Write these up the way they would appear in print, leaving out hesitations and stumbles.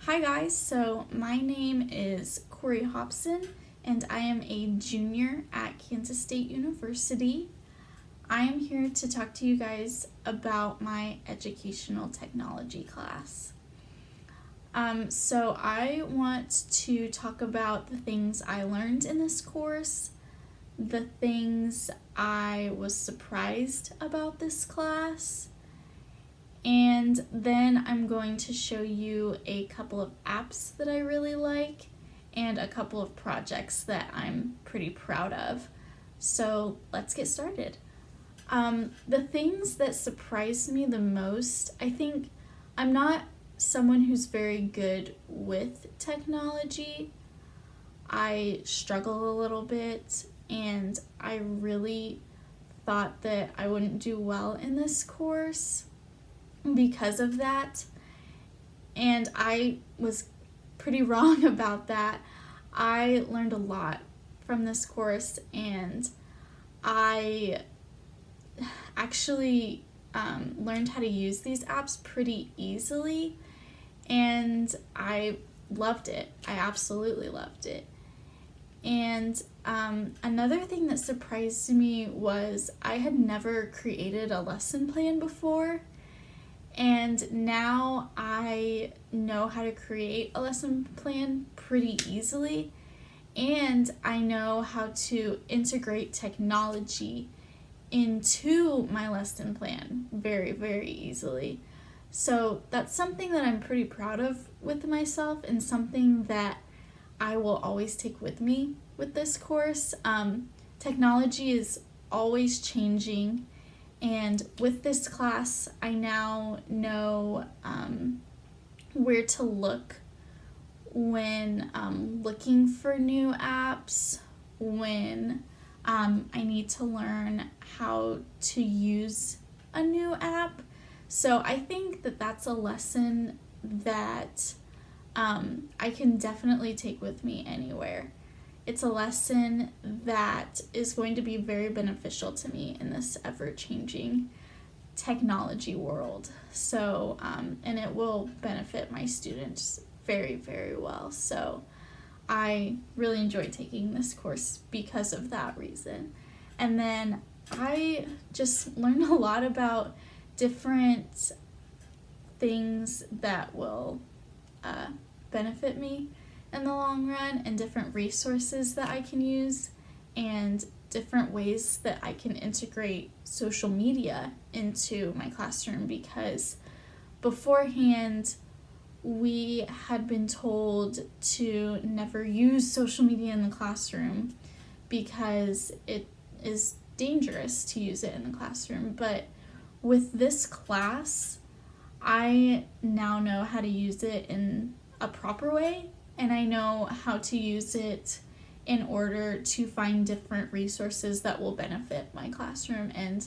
Hi guys, so my name is Corey Hobson and I am a junior at Kansas State University. I am here to talk to you guys about my educational technology class. So I want to talk about the things I learned in this course, the things I was surprised about this class, and then I'm going to show you a couple of apps that I really like and a couple of projects that I'm pretty proud of. So let's get started. The things that surprised me the most, I think I'm not someone who's very good with technology. I struggle a little bit, and I really thought that I wouldn't do well in this course because of that, and I was pretty wrong about that. I learned a lot from this course, and I actually learned how to use these apps pretty easily, and I loved it. I absolutely loved it. And another thing that surprised me was I had never created a lesson plan before, and now I know how to create a lesson plan pretty easily, and I know how to integrate technology into my lesson plan very, very easily. So that's something that I'm pretty proud of with myself, and something that I will always take with me with this course. Technology is always changing, and with this class I now know where to look when looking for new apps, when I need to learn how to use a new app. So I think that that's a lesson that I can definitely take with me anywhere. It's a lesson that is going to be very beneficial to me in this ever-changing technology world. So, and it will benefit my students very, very well. So I really enjoy taking this course because of that reason. And then I just learned a lot about different things that will benefit me in the long run, and different resources that I can use, and different ways that I can integrate social media into my classroom, because beforehand we had been told to never use social media in the classroom because it is dangerous to use it in the classroom. But with this class, I now know how to use it in a proper way, and I know how to use it in order to find different resources that will benefit my classroom, and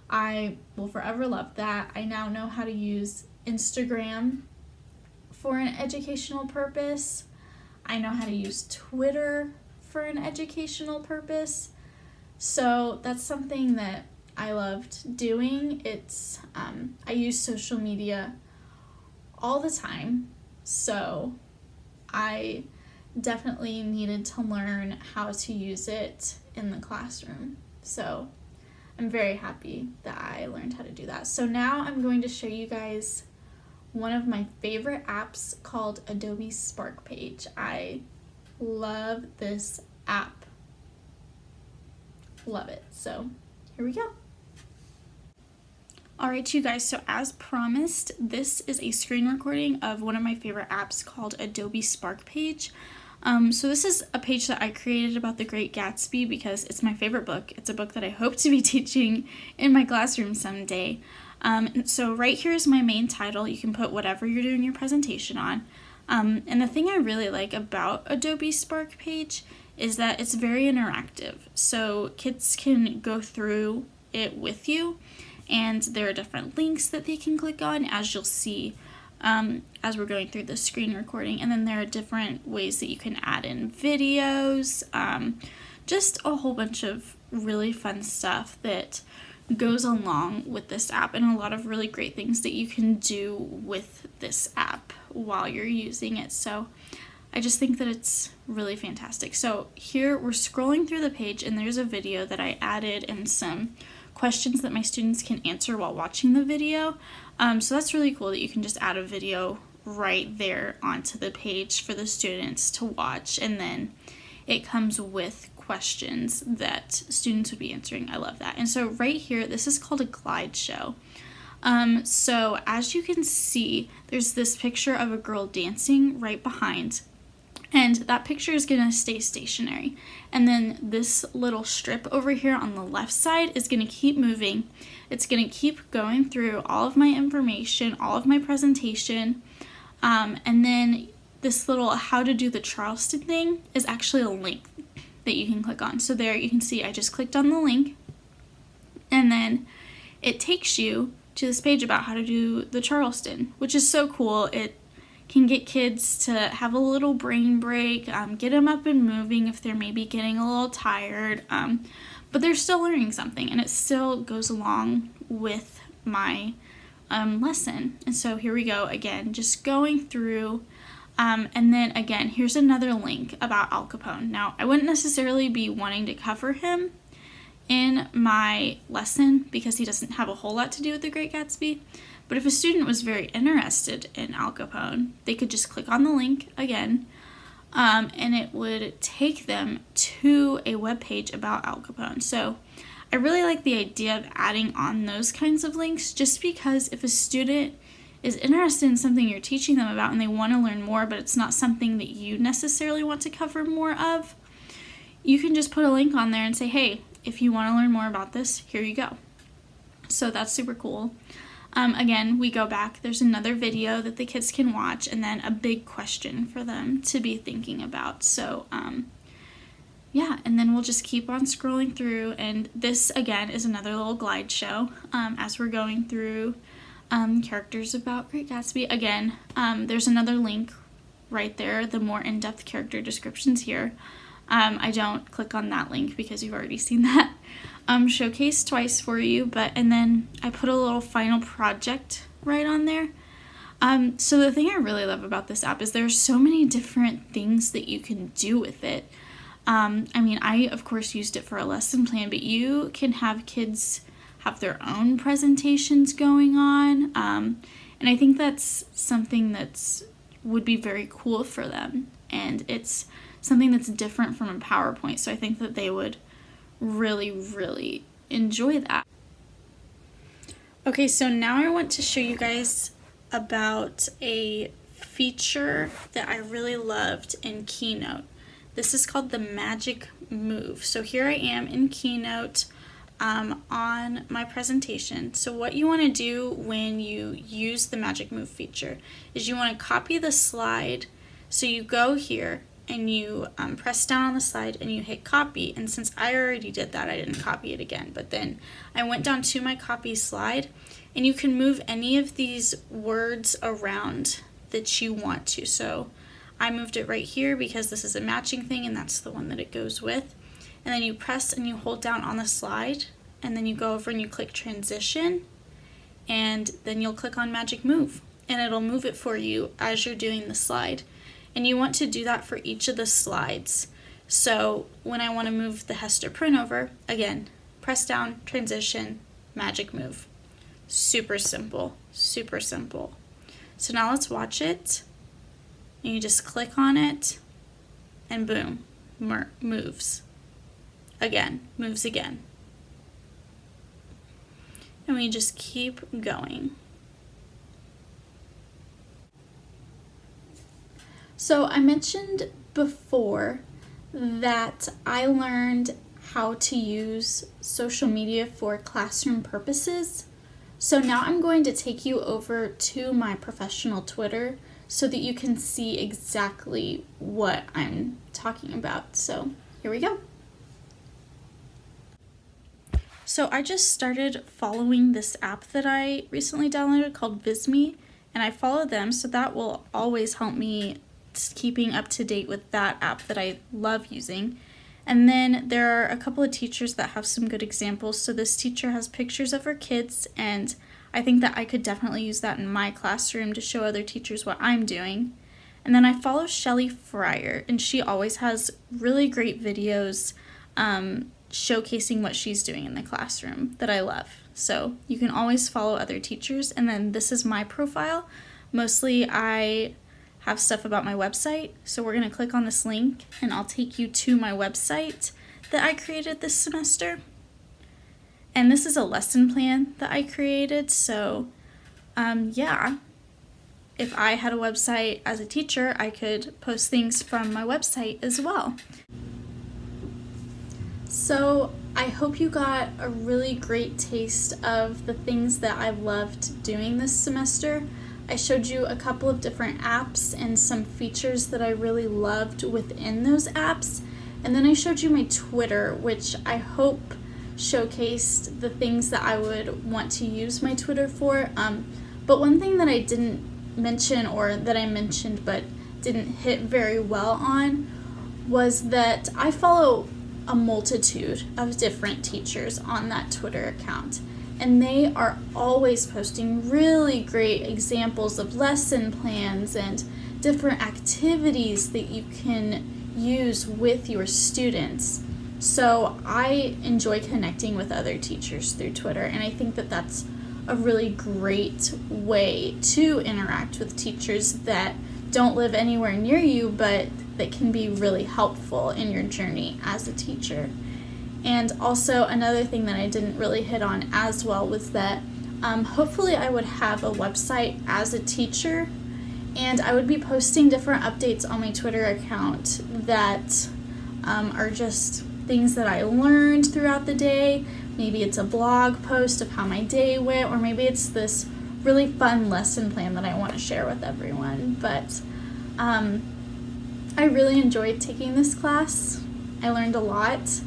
I will forever love that. I now know how to use Instagram for an educational purpose. I know how to use Twitter for an educational purpose. So that's something that I loved doing. It's I use social media all the time, so I definitely needed to learn how to use it in the classroom. So I'm very happy that I learned how to do that. So now I'm going to show you guys one of my favorite apps called Adobe Spark Page. I love this app. Love it. So here we go. Alright, you guys, so as promised, this is a screen recording of one of my favorite apps called Adobe Spark Page. So this is a page that I created about The Great Gatsby because it's my favorite book. It's a book that I hope to be teaching in my classroom someday. So right here is my main title. You can put whatever you're doing your presentation on. And the thing I really like about Adobe Spark Page is that it's very interactive. So kids can go through it with you, and there are different links that they can click on, as you'll see as we're going through the screen recording. And then there are different ways that you can add in videos, just a whole bunch of really fun stuff that goes along with this app, and a lot of really great things that you can do with this app while you're using it. So I just think that it's really fantastic. So here we're scrolling through the page, and there's a video that I added and some questions that my students can answer while watching the video. So that's really cool that you can just add a video right there onto the page for the students to watch, and then it comes with questions that students would be answering. I love that. And so right here, this is called a glide show. So as you can see, there's this picture of a girl dancing right behind, and that picture is going to stay stationary. And then this little strip over here on the left side is going to keep moving. It's going to keep going through all of my information, all of my presentation, and then this little how to do the Charleston thing is actually a link that you can click on. So there you can see I just clicked on the link, and then it takes you to this page about how to do the Charleston, which is so cool. It can get kids to have a little brain break, get them up and moving if they're maybe getting a little tired, but they're still learning something, and it still goes along with my lesson. And so here we go again, just going through, and then again, here's another link about Al Capone. Now, I wouldn't necessarily be wanting to cover him in my lesson because he doesn't have a whole lot to do with The Great Gatsby, but if a student was very interested in Al Capone, they could just click on the link again, and it would take them to a webpage about Al Capone. So I really like the idea of adding on those kinds of links, just because if a student is interested in something you're teaching them about and they want to learn more, but it's not something that you necessarily want to cover more of, you can just put a link on there and say, hey, if you want to learn more about this, here you go. So that's super cool. Again, we go back, there's another video that the kids can watch, and then a big question for them to be thinking about. So yeah, and then we'll just keep on scrolling through, and this again is another little glide show as we're going through characters about Great Gatsby. Again, there's another link right there, the more in-depth character descriptions here. I don't click on that link because you've already seen that showcased twice for you, and then I put a little final project right on there. So the thing I really love about this app is there's so many different things that you can do with it. I mean, I of course used it for a lesson plan, but you can have kids have their own presentations going on, and I think that's something that's would be very cool for them, and it's something that's different from a PowerPoint, so I think that they would really, really enjoy that. Okay, so now I want to show you guys about a feature that I really loved in Keynote. This is called the Magic Move. So here I am in Keynote on my presentation. So what you want to do when you use the Magic Move feature is you want to copy the slide. So you go here and you press down on the slide and you hit copy, and since I already did that, I didn't copy it again, but then I went down to my copy slide, and you can move any of these words around that you want to. So I moved it right here because this is a matching thing and that's the one that it goes with, and then you press and you hold down on the slide, and then you go over and you click transition, and then you'll click on Magic Move, and it'll move it for you as you're doing the slide. And you want to do that for each of the slides. So when I want to move the Hester print over, again, press down, transition, Magic Move. Super simple, super simple. So now let's watch it. And you just click on it, and boom, moves. Again, moves again. And we just keep going. So I mentioned before that I learned how to use social media for classroom purposes. So now I'm going to take you over to my professional Twitter so that you can see exactly what I'm talking about. So here we go. So I just started following this app that I recently downloaded called Visme, and I follow them, so that will always help me keeping up to date with that app that I love using. And then there are a couple of teachers that have some good examples. So this teacher has pictures of her kids, and I think that I could definitely use that in my classroom to show other teachers what I'm doing. And then I follow Shelly Fryer, and she always has really great videos showcasing what she's doing in the classroom that I love. So you can always follow other teachers. And then this is my profile. Mostly I have stuff about my website. So we're going to click on this link and I'll take you to my website that I created this semester. And this is a lesson plan that I created. So yeah, if I had a website as a teacher, I could post things from my website as well. So I hope you got a really great taste of the things that I've loved doing this semester. I showed you a couple of different apps and some features that I really loved within those apps. And then I showed you my Twitter, which I hope showcased the things that I would want to use my Twitter for. But one thing that I didn't mention, or that I mentioned but didn't hit very well on, was that I follow a multitude of different teachers on that Twitter account. And they are always posting really great examples of lesson plans and different activities that you can use with your students. So I enjoy connecting with other teachers through Twitter, and I think that that's a really great way to interact with teachers that don't live anywhere near you, but that can be really helpful in your journey as a teacher. And also another thing that I didn't really hit on as well was that hopefully I would have a website as a teacher, and I would be posting different updates on my Twitter account that are just things that I learned throughout the day. Maybe it's a blog post of how my day went, or maybe it's this really fun lesson plan that I want to share with everyone. But I really enjoyed taking this class. I learned a lot.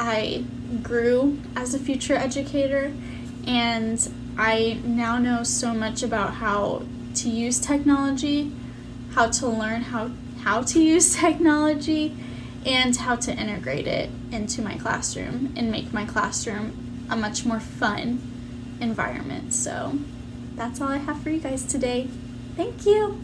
I grew as a future educator, and I now know so much about how to use technology, how to learn how to use technology, and how to integrate it into my classroom and make my classroom a much more fun environment. So that's all I have for you guys today. Thank you.